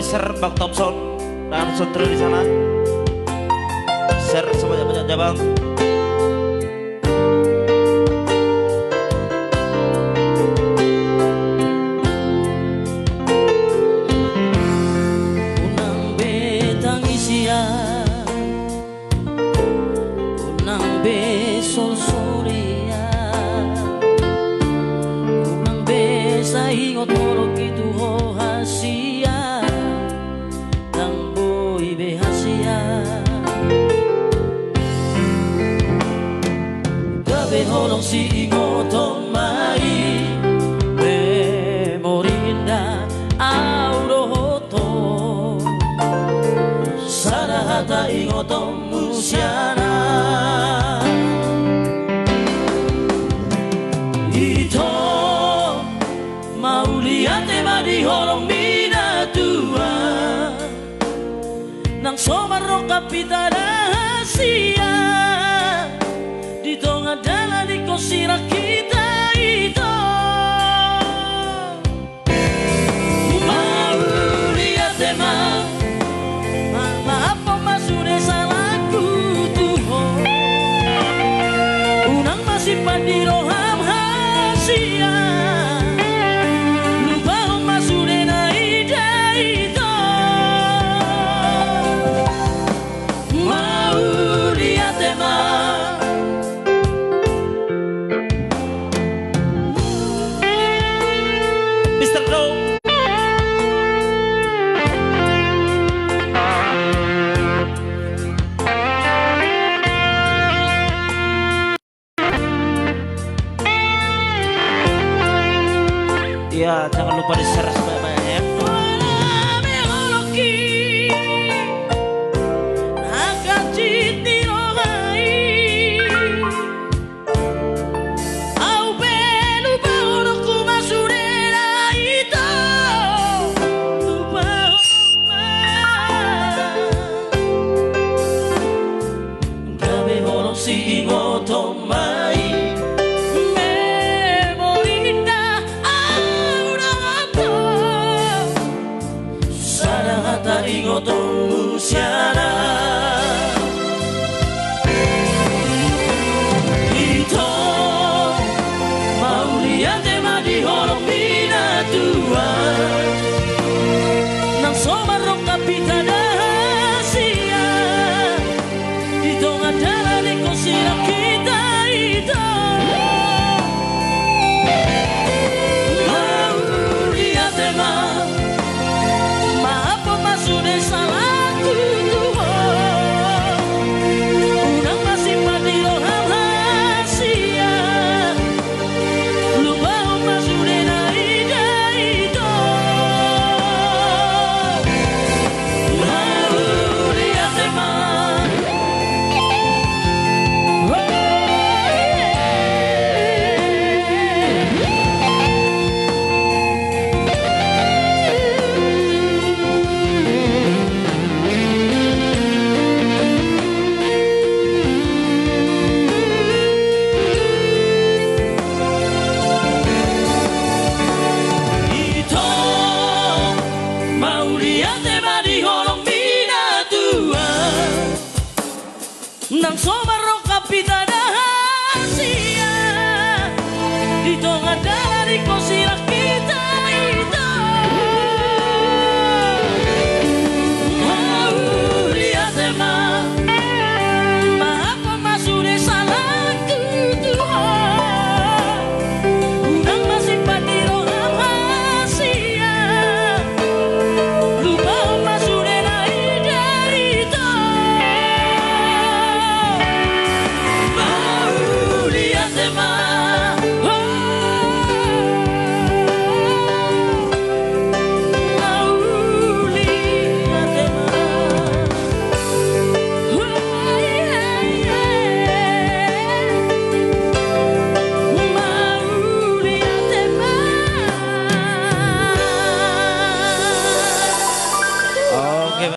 share Bang Thompson dan Sutri di sana. Share sebanyak-banyaknya Bang. Unang betang isian, unang besol soria, unang besa ingot morok itu hasia, dang boy behasia. Gabe holong si ingotong mai, memori indah auroto, sana hata ingotong musiana. Ito mau lihat di holong mina tua, nang somarro kapita rahasia, di tengah dalam di kosira kita itu. Mau lihat maaf mas sudah salahku tuh, unang masih pandi roham hasia. Mr. No. Ya, jangan lupa di-share sebanyak-banyaknya. Si ingotong mai, memori indah auroto, sana hata ingotong musiana. Ito mau lihat di holong mina tua, nang somarong kapita dahasia, di tengah dalam di kosira kita itu. Mau lihat maaf mas sudah salahku tuh, unang masih mati roham hasia, lupa mas sudah naida itu. Mau lihat nang somarro kapita dahasia, di tengah dalam di kosira